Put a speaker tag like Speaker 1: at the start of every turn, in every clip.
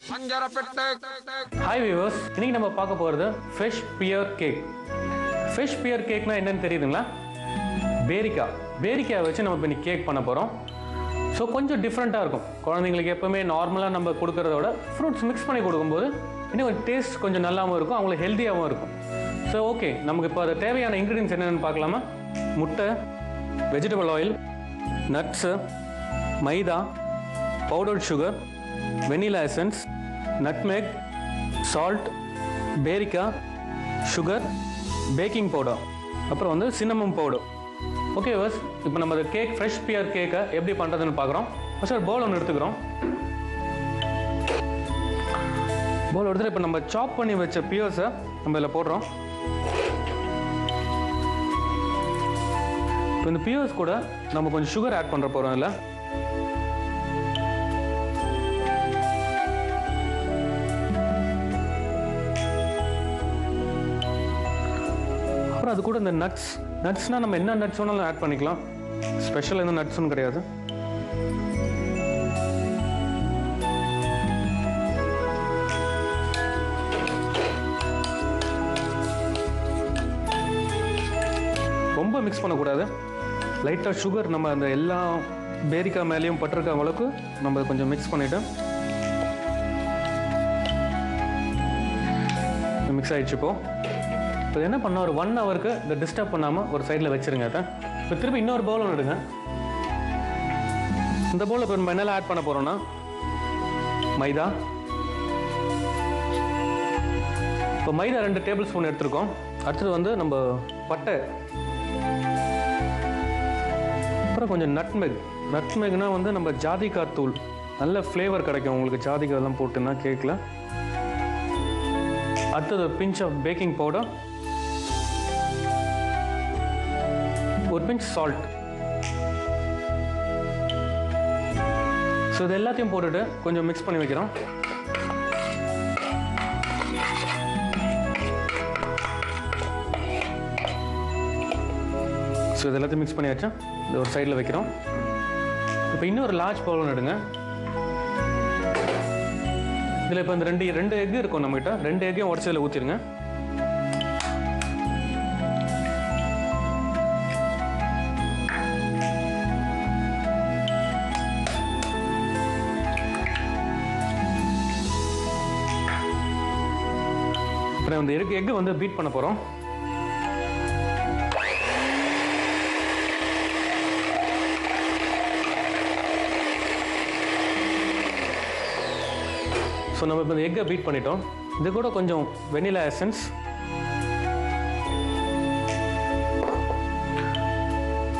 Speaker 1: Hi viewers, இன்னைக்கு நம்ம பார்க்க போகிறது fresh pear cake. Fresh pear கேக்னா என்னன்னு தெரியுதுங்களா? பேரிக்காய் வச்சு நம்ம இன்னைக்கு கேக் பண்ண போகிறோம். ஸோ கொஞ்சம் டிஃப்ரெண்ட்டாக இருக்கும். குழந்தைங்களுக்கு எப்போவுமே நார்மலாக நம்ம கொடுக்குறத விட ஃப்ரூட்ஸ் மிக்ஸ் பண்ணி கொடுக்கும்போது இன்னும் கொஞ்சம் டேஸ்ட் கொஞ்சம் நல்லாவும் இருக்கும், அவங்களுக்கு ஹெல்த்தியாகவும் இருக்கும். ஸோ ஓகே, நமக்கு இப்போ அது தேவையான இன்க்ரீடியன்ஸ் என்னென்னு பார்க்கலாமா? முட்டை, vegetable oil, nuts, maida, powdered sugar, vanilla essence, nutmeg, salt, பேரிக்காய், சுகர், பேக்கிங் பவுடர், அப்புறம் வந்து சின்னமன் பவுடர். ஓகே பஸ், இப்போ நம்ம அந்த கேக் ஃப்ரெஷ் பியர் கேக்கை எப்படி பண்ணுறதுன்னு பார்க்குறோம். ஃபஸ்ட் ஒரு பவுல் ஒன்று எடுத்துக்கிறோம். பவுல் எடுத்துகிட்டு இப்போ நம்ம சாப் பண்ணி வச்ச பியர்ஸை நம்ம இதில் போடுறோம். இப்போ இந்த பியர்ஸ் கூட நம்ம கொஞ்சம் சுகர் ஆட் பண்ணுற போகிறோம். இதில் அப்புறம் அது கூட இந்த நட்ஸ்னால் நம்ம என்ன நட்ஸ் வேணாலும் ஆட் பண்ணிக்கலாம். ஸ்பெஷல் எந்த நட்ஸும் கிடையாது. ரொம்ப மிக்ஸ் பண்ணக்கூடாது. லைட்டாக சுகர் நம்ம அந்த எல்லா பேரிக்காய் மேலேயும் பட்டிருக்க அளவுக்கு நம்ம கொஞ்சம் மிக்ஸ் பண்ணிவிட்டு மிக்ஸ் ஆகிடுச்சு. இப்போ என்ன பண்ணால் ஒரு 1 ஹவருக்கு இதை டிஸ்டர்ப் பண்ணாமல் ஒரு சைடில் வச்சுருங்க. அதை இப்போ திருப்பி இன்னொரு பவுல் ஒன்று எடுங்க. இந்த பவுலில் இப்போ நம்ம என்னெல்லாம் ஆட் பண்ண போகிறோம்னா மைதா. இப்போ மைதா 2 டேபிள் ஸ்பூன் எடுத்துருக்கோம். அடுத்தது வந்து நம்ம பட்டை, அப்புறம் கொஞ்சம் நட்மெக்னா வந்து நம்ம ஜாதிக்காய் தூள், நல்ல ஃப்ளேவர் கிடைக்கும் உங்களுக்கு ஜாதிக்காயெல்லாம் போட்டுன்னா கேக்கில். அடுத்தது பிஞ்ச் ஆஃப் பேக்கிங் பவுடர், ஒரு பிஞ்ச் சால்ட். ஸோ இது எல்லாத்தையும் போட்டுட்டு கொஞ்சம் மிக்ஸ் பண்ணி வைக்கிறோம். ஸோ இது எல்லாத்தையும் மிக்ஸ் பண்ணி வச்சா இது ஒரு சைடில் வைக்கிறோம். இப்போ இன்னொரு லார்ஜ் பவுல் எடுங்க. இதில் இப்போ இந்த ரெண்டு எக் இருக்கும் நம்மகிட்ட. 2 எக்கையும் உடச்சதில் ஊற்றிடுங்க. அப்புறம் இந்த எக்கு வந்து பீட் பண்ண போகிறோம். ஸோ நம்ம இப்போ இந்த எக்கை பீட் பண்ணிட்டோம். இது கூட கொஞ்சம் வெனிலா எசன்ஸ்,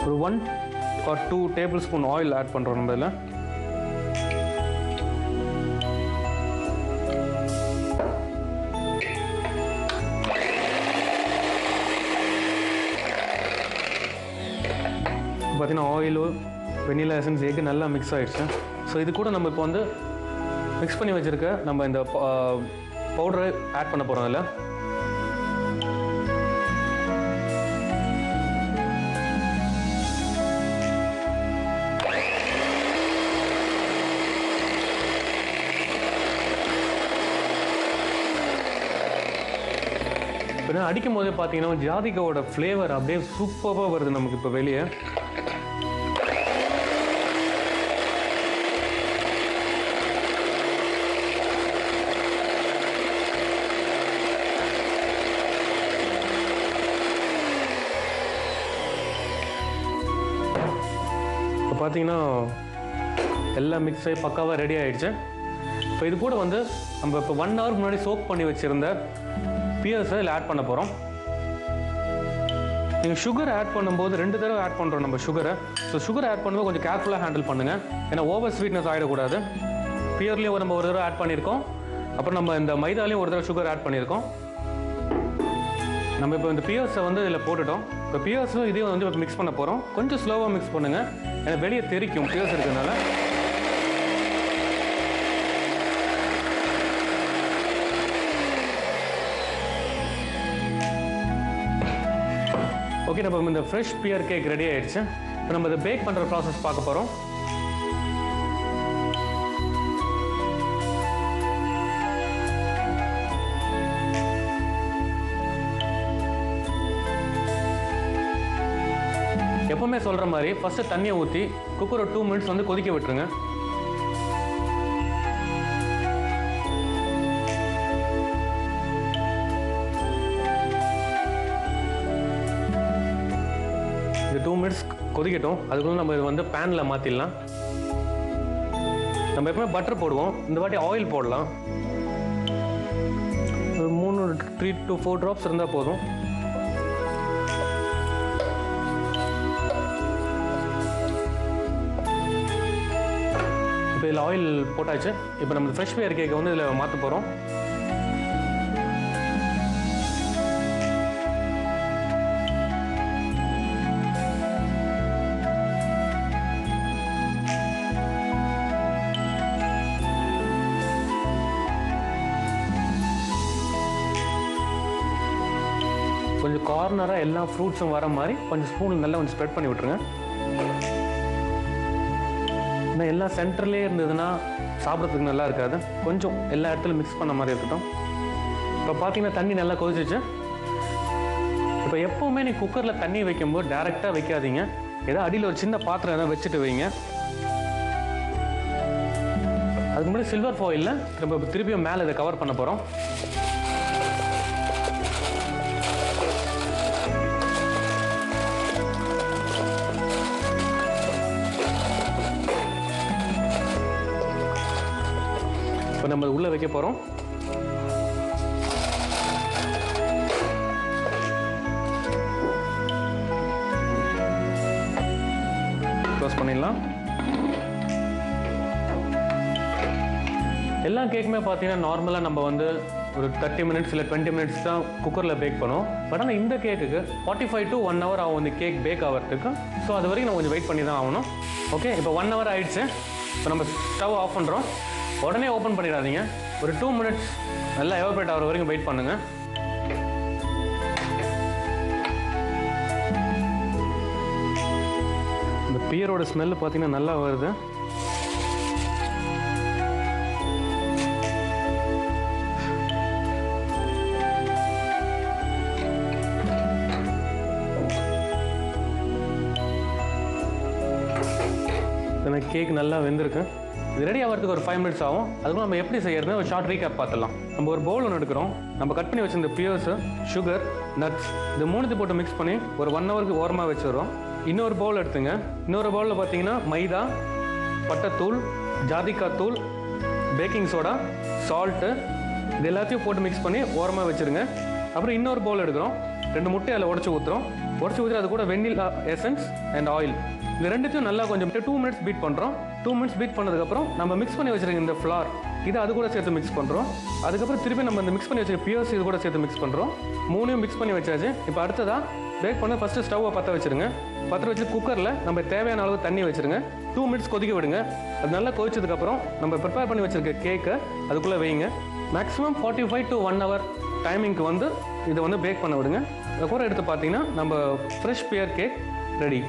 Speaker 1: ஒரு 1 or 2 table spoon oil add பண்ணுறோம் நம்ம இதில். பார்த்தீங்கன்னா ஆயிலு, வெனிலா எசன்ஸ், எக்கு நல்லா மிக்ஸ் ஆகிடுச்சு. ஸோ இது கூட நம்ம இப்போ வந்து மிக்ஸ் பண்ணி வச்சுருக்க நம்ம இந்த பவுடரை ஆட் பண்ண போகிறோம். அதில் இப்போ அடிக்கும் போதே பார்த்தீங்கன்னா ஜாதிக்காவோட ஃப்ளேவர் அப்படியே சூப்பராக வருது நமக்கு இப்போ வெளியே. இப்போ பார்த்தீங்கன்னா எல்லாம் மிக்ஸ் ஆகி பக்காவாக ரெடி ஆகிடுச்சு. இப்போ இது கூட வந்து நம்ம இப்போ 1 ஹவர் முன்னாடி சோக் பண்ணி வச்சுருந்த பியர்ஸை இதில் ஆட் பண்ண போகிறோம். நீங்கள் சுகர் ஆட் பண்ணும்போது 2 தடவை ஆட் பண்ணுறோம் நம்ம சுகரை. ஸோ சுகர் ஆட் பண்ணும்போது கொஞ்சம் கேர்ஃபுல்லாக ஹேண்டில் பண்ணுங்கள், ஏன்னா ஓவர் ஸ்வீட்னஸ் ஆகிடக்கூடாது. பியர்லேயும் நம்ம ஒரு தடவை ஆட் பண்ணியிருக்கோம், அப்புறம் நம்ம இந்த மைதாலையும் ஒரு தடவை சுகர் ஆட் பண்ணியிருக்கோம். நம்ம இப்போ இந்த பியர்ஸை வந்து இதில் போட்டுட்டோம். இப்போ பியர்ஸும் இதையும் வந்து இப்போ மிக்ஸ் பண்ண போகிறோம். கொஞ்சம் ஸ்லோவாக மிக்ஸ் பண்ணுங்கள், ஏன்னா வெளியே தெரிக்கும் பியர்ஸ் இருக்கிறதுனால. ஓகே, நம்ம இந்த ஃப்ரெஷ் பியர் கேக் ரெடி ஆயிடுச்சு. இப்போ நம்ம இதை பேக் பண்ணுற ப்ராசஸ் பார்க்க போகிறோம். எப்பவுமே சொல்கிற மாதிரி ஃபஸ்ட்டு தண்ணியை ஊற்றி குக்கரை 2 மினிட்ஸ் வந்து கொதிக்க விட்டுருங்க. இது 2 மினிட்ஸ் கொதிக்கட்டும். அதுக்குள்ள நம்ம இது வந்து பேனில் மாற்றிடலாம். நம்ம எப்பவுமே பட்டர் போடுவோம், இந்த வாட்டி ஆயில் போடலாம். ஒரு 3 to 4 ட்ராப்ஸ் இருந்தால் போதும். இப்போ இதில் ஆயில் போட்டாச்சு. இப்போ நம்ம ஃப்ரெஷ் பேர் கேக்கை வந்து இதில் மாற்ற போகிறோம். கொஞ்சம் கார்னராக எல்லா ஃப்ரூட்ஸும் வர மாதிரி கொஞ்சம் ஸ்பூன் நல்லா கொஞ்சம் ஸ்ப்ரெட் பண்ணி விட்ருங்க. இன்னும் எல்லா சென்டர்லேயே இருந்ததுன்னா சாப்பிட்றதுக்கு நல்லா இருக்காது. கொஞ்சம் எல்லா இடத்துலையும் மிக்ஸ் பண்ண மாதிரி இருக்கட்டும். இப்போ பார்த்தீங்கன்னா தண்ணி நல்லா கொதிச்சிச்சு. இப்போ எப்போவுமே நீ குக்கரில் தண்ணி வைக்கும்போது டேரெக்டாக வைக்காதீங்க. ஏதோ அடியில் ஒரு சின்ன பாத்திரம் எதாவது வச்சுட்டு வைங்க. அதுக்கு முன்னாடி சில்வர் ஃபாயிலில் நம்ம திருப்பியும் மேலே இதை கவர் பண்ண போகிறோம். இப்போ நம்ம உள்ளே வைக்க போகிறோம். க்ளோஸ் பண்ணிடலாம். எல்லா கேக்குமே பார்த்தீங்கன்னா நார்மலாக நம்ம வந்து ஒரு 30 மினிட்ஸ் இல்லை 20 மினிட்ஸ் தான் குக்கரில் பேக் பண்ணுவோம். பட் ஆனால் இந்த கேக்குக்கு 45 to 1 hour ஆகும் இந்த கேக் பேக் ஆகிறதுக்கு. ஸோ அது வரைக்கும் நம்ம கொஞ்சம் வெயிட் பண்ணி தான் ஆகணும். ஓகே, இப்போ 1 hour ஆயிடுச்சு. இப்போ நம்ம ஸ்டவ் ஆஃப் பண்ணுறோம். உடனே ஓப்பன் பண்ணிடாதீங்க. ஒரு 2 மினிட்ஸ் நல்லா எவாபரேட் ஆகிற வரைக்கும் வெயிட் பண்ணுங்கள். இந்த பியரோட ஸ்மெல்லு பார்த்தீங்கன்னா நல்லா வருது. கேக் நல்லா வெந்திருக்கு. இது ரெடி ஆகிறதுக்கு ஒரு 5 மினிட்ஸ் ஆகும். அதுக்கு நம்ம எப்படி செய்யறது ஒரு ஷார்ட் ரீகேப் பார்த்துடலாம். நம்ம ஒரு பவுல் ஒன்று எடுக்கிறோம். நம்ம கட் பண்ணி வச்சிருந்த பியர்ஸு, சுகர், நட்ஸ் இது 3 போட்டு மிக்ஸ் பண்ணி ஒரு 1 ஹவருக்கு ஓரமாக வச்சுடுறோம். இன்னொரு பவுல் எடுத்துங்க. இன்னொரு பவுலில் பார்த்தீங்கன்னா மைதா, பட்டைத்தூள், ஜாதிக்காய் தூள், பேக்கிங் சோடா, சால்ட்டு இது எல்லாத்தையும் போட்டு மிக்ஸ் பண்ணி ஓரமாக வச்சுருங்க. அப்புறம் இன்னொரு பவுல் எடுக்கிறோம். 2 முட்டை அதில் உடச்சி ஊற்றுறோம். உடச்சி ஊற்றி அது கூட வெண்ணிலா எசன்ஸ் அண்ட் ஆயில் இது ரெண்டுத்தையும் நல்லா கொஞ்சம் 2 மினிட்ஸ் பீட் பண்ணுறோம். 2 மினிட்ஸ் பீட் பண்ணதுக்கப்புறம் நம்ம மிக்ஸ் பண்ணி வச்சுருக்க இந்த ஃப்ளார் இது அது கூட சேர்த்து மிக்ஸ் பண்ணுறோம். அதுக்கப்புறம் திருப்பி நம்ம இந்த மிக்ஸ் பண்ணி வச்சுருக்க பியர்ஸ் இது கூட சேர்த்து மிக்ஸ் பண்ணுறோம். 3யும் மிக்ஸ் பண்ணி வச்சாச்சு. இப்போ அடுத்ததாக பேக் பண்ண ஃபஸ்ட்டு ஸ்டவ்வை பற்ற வச்சுருங்க. பற்ற வச்சு குக்கரில் நம்ம தேவையான அளவு தண்ணி வச்சுருங்க. 2 மினிட்ஸ் கொதிக்க விடுங்க. அது நல்லா கொதிச்சதுக்கப்புறம் நம்ம ப்ரிப்பேர் பண்ணி வச்சுருக்க கேக்கை அதுக்குள்ளே வைங்க. மேக்ஸிமம் 45 to 1 hour டைமிங்க்கு வந்து இதை வந்து பேக் பண்ண விடுங்க. அதுக்கப்புறம் எடுத்து பார்த்தீங்கன்னா நம்ம ஃப்ரெஷ் பியர் கேக் ரெடி.